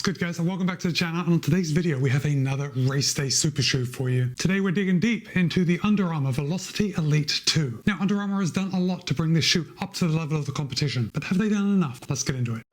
Good guys, and welcome back to the channel. And on today's video we have another race day super shoe for you. Today we're digging deep into the Under Armour Velociti Elite 2. Now Under Armour has done a lot to bring this shoe up to the level of the competition, but have they done enough? Let's get into it.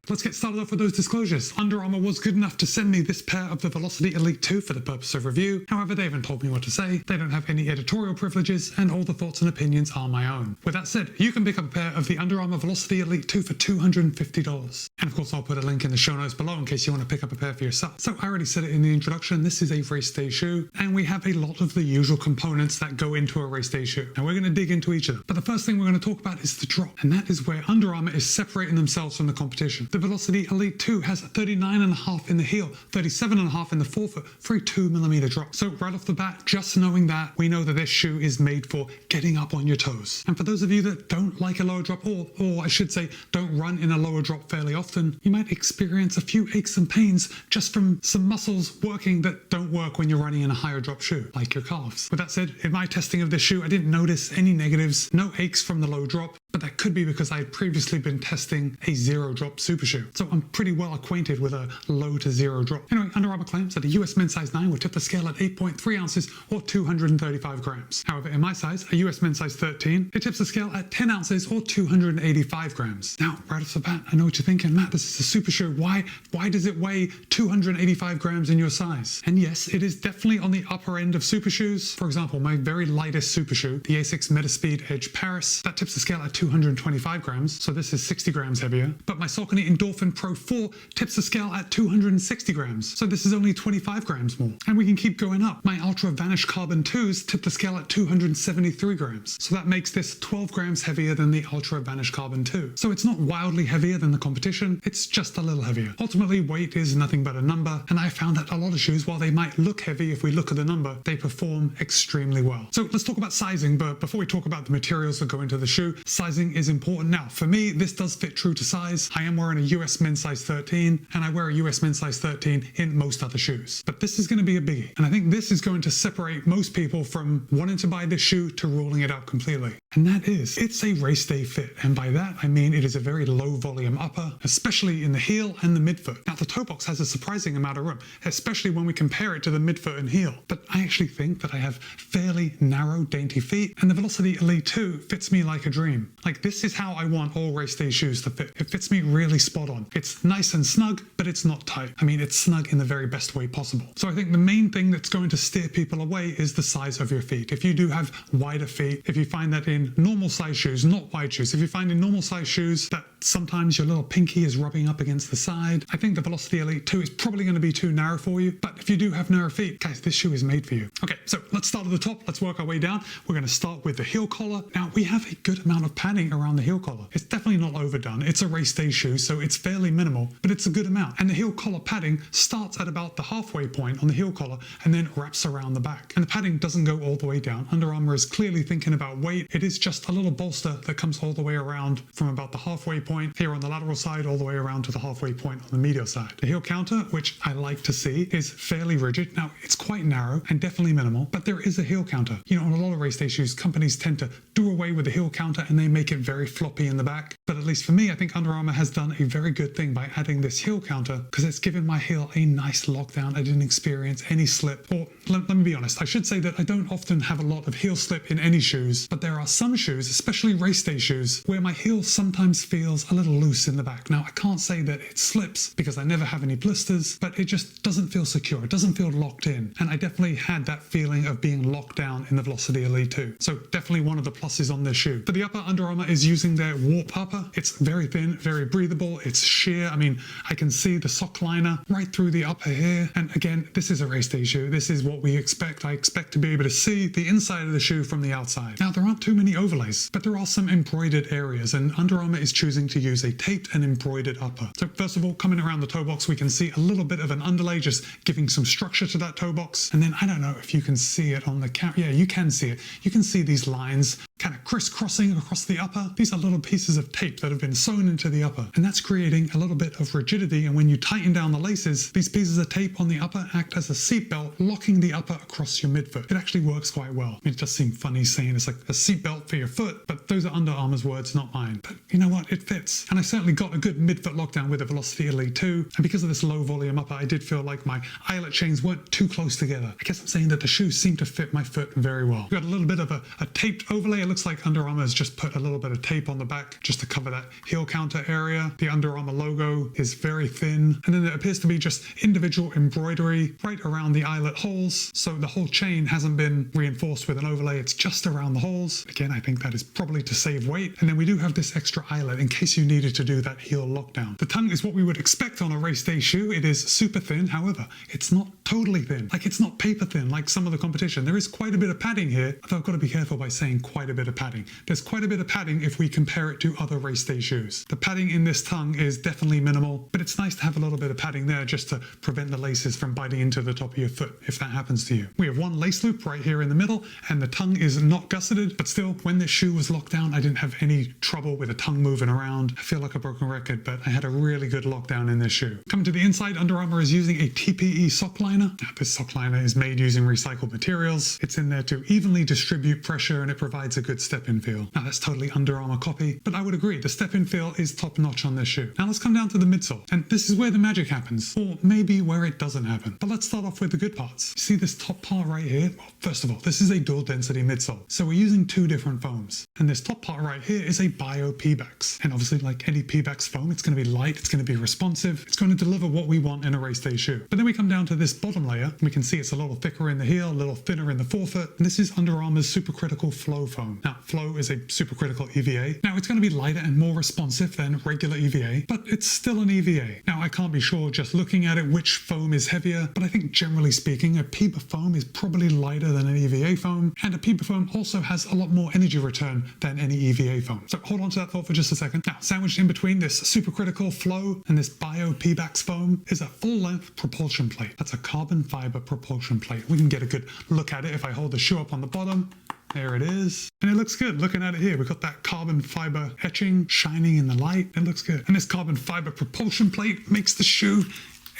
Let's get started off with those disclosures. Under Armour was good enough to send me this pair of the Velociti Elite 2 for the purpose of review. However, they haven't told me what to say, they don't have any editorial privileges, and all the thoughts and opinions are my own. With that said, you can pick up a pair of the Under Armour Velociti Elite 2 for $250. And of course, I'll put a link in the show notes below in case you want to pick up a pair for yourself. So I already said it in the introduction, this is a race day shoe, and we have a lot of the usual components that go into a race day shoe. Now we're going to dig into each of them. But the first thing we're going to talk about is the drop, and that is where Under Armour is separating themselves from the competition. The Velociti Elite 2 has 39.5 in the heel, 37.5 in the forefoot for a 2mm drop. So right off the bat, just knowing that, we know that this shoe is made for getting up on your toes. And for those of you that don't like a lower drop, or I should say don't run in a lower drop fairly often, you might experience a few aches and pains just from some muscles working that don't work when you're running in a higher drop shoe, like your calves. With that said, in my testing of this shoe, I didn't notice any negatives, no aches from the low drop, but that could be because I had previously been testing a zero drop super shoe. So I'm pretty well acquainted with a low to zero drop. Anyway, Under Armour claims that a US men's size 9 would tip the scale at 8.3 ounces or 235 grams. However, in my size, a US men's size 13, it tips the scale at 10 ounces or 285 grams. Now, right off the bat, I know what you're thinking, Matt, this is a super shoe. Why does it weigh 285 grams in your size? And yes, it is definitely on the upper end of super shoes. For example, my very lightest super shoe, the Asics Metaspeed Edge Paris, that tips the scale at 225 grams, so this is 60 grams heavier. But my Saucony Endorphin Pro 4 tips the scale at 260 grams, so this is only 25 grams more. And we can keep going up. My Ultra Vanish Carbon 2s tip the scale at 273 grams, so that makes this 12 grams heavier than the Ultra Vanish Carbon 2. So it's not wildly heavier than the competition, it's just a little heavier. Ultimately, weight is nothing but a number, and I found that a lot of shoes, while they might look heavy if we look at the number, they perform extremely well. So let's talk about sizing, but before we talk about the materials that go into the shoe, sizing is important. Now, for me, this does fit true to size. I am wearing a US men's size 13, and I wear a US men's size 13 in most other shoes. But this is going to be a biggie, and I think this is going to separate most people from wanting to buy this shoe to ruling it out completely. And that is, it's a race day fit, and by that I mean it is a very low volume upper, especially in the heel and the midfoot. Now the toe box has a surprising amount of room, especially when we compare it to the midfoot and heel, but I actually think that I have fairly narrow, dainty feet, and the Velociti Elite 2 fits me like a dream. Like, this is how I want all race day shoes to fit. It fits me really spot on. It's nice and snug, but it's not tight. I mean, it's snug in the very best way possible. So I think the main thing that's going to steer people away is the size of your feet. If you do have wider feet, if you find that in normal size shoes, not wide shoes, if you find in normal size shoes that sometimes your little pinky is rubbing up against the side, I think the Velociti Elite 2 is probably going to be too narrow for you. But if you do have narrow feet, guys, this shoe is made for you. Okay, so let's start at the top. Let's work our way down. We're going to start with the heel collar. Now, we have a good amount of padding around the heel collar. It's definitely not overdone. It's a race day shoe, so it's fairly minimal, but it's a good amount. And the heel collar padding starts at about the halfway point on the heel collar and then wraps around the back. And the padding doesn't go all the way down. Under Armour is clearly thinking about weight. It is just a little bolster that comes all the way around from about the halfway point here on the lateral side all the way around to the halfway point on the medial side. The heel counter, which I like to see, is fairly rigid. Now, it's quite narrow and definitely minimal, but there is a heel counter. You know, on a lot of race day shoes, companies tend to do away with the heel counter and they make it very floppy in the back. But at least for me, I think Under Armour has done a very good thing by adding this heel counter, because it's given my heel a nice lockdown. I didn't experience any slip. Or let me be honest, I should say that I don't often have a lot of heel slip in any shoes, but there are some shoes, especially race day shoes, where my heel sometimes feels a little loose in the back. Now, I can't say that it slips because I never have any blisters, but it just doesn't feel secure. It doesn't feel locked in. And I definitely had that feeling of being locked down in the Velociti Elite 2. So definitely one of the pluses on this shoe. For the upper, Under Armour is using their warp upper. It's very thin, very breathable. It's sheer. I mean, I can see the sock liner right through the upper here. And again, this is a race day shoe. This is what we expect. I expect to be able to see the inside of the shoe from the outside. Now, there aren't too many overlays, but there are some embroidered areas, and Under Armour is choosing to use a taped and embroidered upper. So first of all, coming around the toe box, we can see a little bit of an underlay, just giving some structure to that toe box. And then I don't know if you can see it on the camera. Yeah, you can see it. You can see these lines kind of crisscrossing across the upper. These are little pieces of tape that have been sewn into the upper, and that's creating a little bit of rigidity. And when you tighten down the laces, these pieces of tape on the upper act as a seatbelt, locking the upper across your midfoot. It actually works quite well. I mean, it does seem funny saying it's like a seatbelt for your foot, but those are Under Armour's words, not mine. But you know what? It fits. And I certainly got a good midfoot lockdown with the Velociti Elite 2. And because of this low volume upper, I did feel like my eyelet chains weren't too close together. I guess I'm saying that the shoes seem to fit my foot very well. We've got a little bit of a taped overlay. It looks like Under Armour has just put a little bit of tape on the back just to cover that heel counter area. The Under Armour logo is very thin. And then there appears to be just individual embroidery right around the eyelet holes. So the whole chain hasn't been reinforced with an overlay. It's just around the holes. Again, I think that is probably to save weight. And then we do have this extra eyelet in case you needed to do that heel lockdown. The tongue is what we would expect on a race day shoe. It is super thin. However, it's not totally thin. Like, it's not paper thin like some of the competition. There is quite a bit of padding here, although I've got to be careful by saying quite a bit of padding. There's quite a bit of padding if we compare it to other race day shoes. The padding in this tongue is definitely minimal, but it's nice to have a little bit of padding there just to prevent the laces from biting into the top of your foot if that happens to you. We have one lace loop right here in the middle, and the tongue is not gusseted, but still, when this shoe was locked down, I didn't have any trouble with the tongue moving around. I feel like a broken record, but I had a really good lockdown in this shoe. Coming to the inside, Under Armour is using a TPE sock liner. Now, this sock liner is made using recycled materials. It's in there to evenly distribute pressure, and it provides a good step-in feel. Now, that's totally Under Armour copy, but I would agree, the step-in feel is top-notch on this shoe. Now, let's come down to the midsole, and this is where the magic happens, or maybe where it doesn't happen. But let's start off with the good parts. You see this top part right here? Well, first of all, this is a dual density midsole, so we're using two different foams. And this top part right here is a bio Pebax. And obviously, like any Pebax foam, it's going to be light, it's going to be responsive, it's going to deliver what we want in a race day shoe. But then we come down to this bottom layer, and we can see it's a little thicker in the heel, a little thinner in the forefoot, and this is Under Armour's supercritical Flow foam. Now, Flow is a supercritical EVA. Now, it's going to be lighter and more responsive than regular EVA, but it's still an EVA. Now, I can't be sure just looking at it which foam is heavier, but I think generally speaking, a PEBA foam is probably lighter than an EVA foam, and a PEBA foam also has a lot more energy return than any EVA foam. So hold on to that thought for just a second. Now, sandwiched in between this supercritical Flow and this bio Pebax foam is a full-length propulsion plate. That's a carbon fiber propulsion plate. We can get a good look at it if I hold the shoe up on the bottom. There it is. And it looks good. Looking at it here, we've got that carbon fiber etching shining in the light. It looks good. And this carbon fiber propulsion plate makes the shoe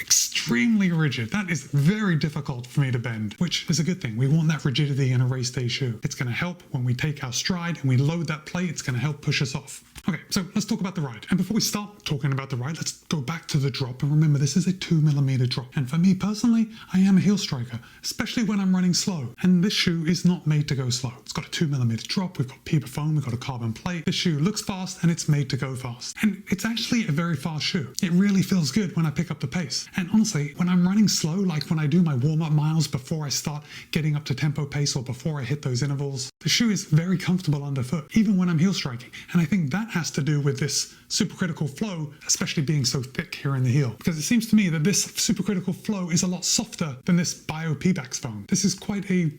extremely rigid. That is very difficult for me to bend, which is a good thing. We want that rigidity in a race day shoe. It's going to help when we take our stride and we load that plate. It's going to help push us off. Okay, so let's talk about the ride. And before we start talking about the ride, let's go back to the drop. And remember, this is a 2mm drop. And for me personally, I am a heel striker, especially when I'm running slow. And this shoe is not made to go slow. It's got a 2mm drop. We've got PEBA foam. We've got a carbon plate. This shoe looks fast and it's made to go fast. And it's actually a very fast shoe. It really feels good when I pick up the pace. And honestly, when I'm running slow, like when I do my warm-up miles before I start getting up to tempo pace or before I hit those intervals, the shoe is very comfortable underfoot, even when I'm heel striking. And I think that has to do with this supercritical Flow, especially being so thick here in the heel. Because it seems to me that this supercritical Flow is a lot softer than this bio Pebax foam. This is quite a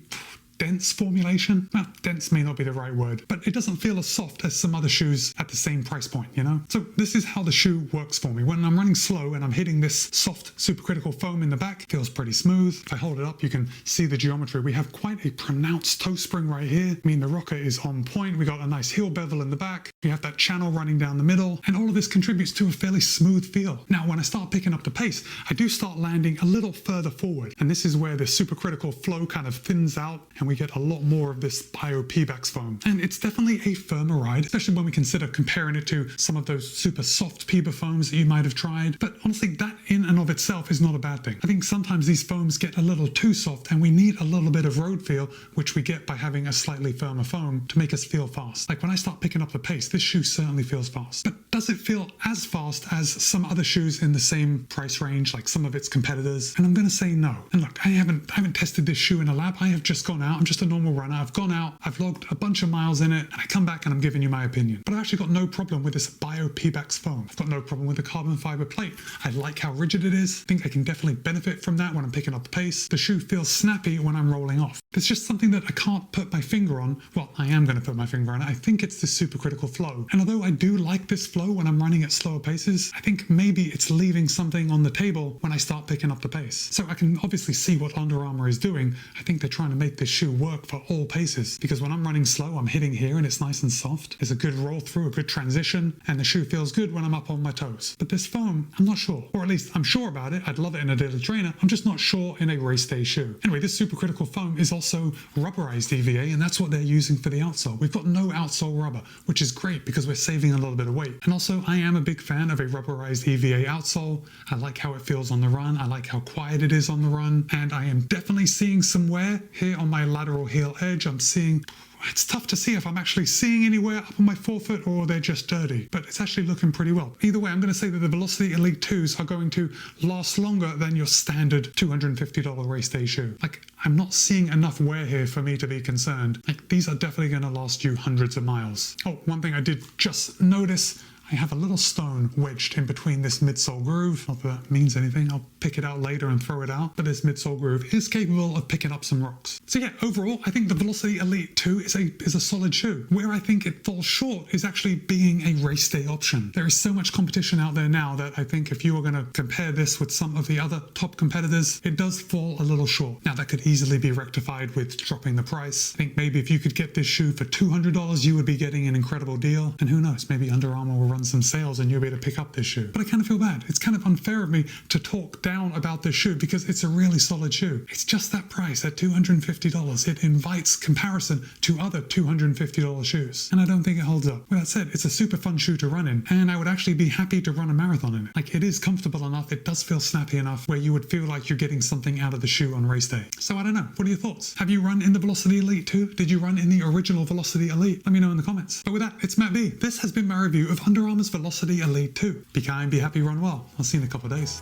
dense formulation. Well, dense may not be the right word, but it doesn't feel as soft as some other shoes at the same price point, you know? So this is how the shoe works for me. When I'm running slow and I'm hitting this soft supercritical foam in the back, it feels pretty smooth. If I hold it up, you can see the geometry. We have quite a pronounced toe spring right here. I mean, the rocker is on point. We got a nice heel bevel in the back. We have that channel running down the middle, and all of this contributes to a fairly smooth feel. Now, when I start picking up the pace, I do start landing a little further forward, and this is where the supercritical Flow kind of thins out, and we get a lot more of this bio Pebax foam. And it's definitely a firmer ride, especially when we consider comparing it to some of those super soft PEBA foams that you might have tried. But honestly, that in and of itself is not a bad thing. I think sometimes these foams get a little too soft and we need a little bit of road feel, which we get by having a slightly firmer foam to make us feel fast. Like when I start picking up the pace, this shoe certainly feels fast. But does it feel as fast as some other shoes in the same price range, like some of its competitors? And I'm going to say no. And look, I haven't tested this shoe in a lab. I have just gone out. I'm just a normal runner. I've gone out, I've logged a bunch of miles in it, and I come back and I'm giving you my opinion. But I've actually got no problem with this bio Pebax foam. I've got no problem with the carbon fiber plate. I like how rigid it is. I think I can definitely benefit from that when I'm picking up the pace. The shoe feels snappy when I'm rolling off. There's just something that I can't put my finger on. Well, I am going to put my finger on it. I think it's the supercritical flow. And although I do like this flow when I'm running at slower paces, I think maybe it's leaving something on the table when I start picking up the pace. So I can obviously see what Under Armour is doing. I think they're trying to make this shoe work for all paces, because when I'm running slow, I'm hitting here and it's nice and soft. There's a good roll through, a good transition, and the shoe feels good when I'm up on my toes. But this foam, I'm not sure. Or at least I'm sure about it. I'd love it in a daily trainer. I'm just not sure in a race day shoe. Anyway, this supercritical foam is also rubberized EVA, and that's what they're using for the outsole. We've got no outsole rubber, which is great because we're saving a little bit of weight. And also, I am a big fan of a rubberized EVA outsole. I like how it feels on the run. I like how quiet it is on the run. And I am definitely seeing some wear here on my lateral heel edge. I'm seeing... It's tough to see if I'm actually seeing anywhere up on my forefoot or they're just dirty, but it's actually looking pretty well. Either way, I'm going to say that the Velociti Elite 2s are going to last longer than your standard $250 race day shoe. Like, I'm not seeing enough wear here for me to be concerned. Like, these are definitely going to last you hundreds of miles. Oh, one thing I did just notice, I have a little stone wedged in between this midsole groove. Not that that means anything, I'll pick it out later and throw it out, but this midsole groove is capable of picking up some rocks. So yeah, overall, I think the Velociti Elite 2 is a solid shoe. Where I think it falls short is actually being a race day option. There is so much competition out there now that I think if you are going to compare this with some of the other top competitors, it does fall a little short. Now that could easily be rectified with dropping the price. I think maybe if you could get this shoe for $200, you would be getting an incredible deal. And who knows, maybe Under Armour will run some sales and you'll be able to pick up this shoe. But I kind of feel bad. It's kind of unfair of me to talk down about this shoe because it's a really solid shoe. It's just that price at $250. It invites comparison to other $250 shoes. And I don't think it holds up. With that said, it's a super fun shoe to run in, and I would actually be happy to run a marathon in it. Like, it is comfortable enough, it does feel snappy enough where you would feel like you're getting something out of the shoe on race day. So I don't know. What are your thoughts? Have you run in the Velociti Elite 2? Did you run in the original Velociti Elite? Let me know in the comments. But with that, it's Matt B. This has been my review of Under Armour's Velociti Elite 2. Be kind, be happy, run well. I'll see you in a couple of days.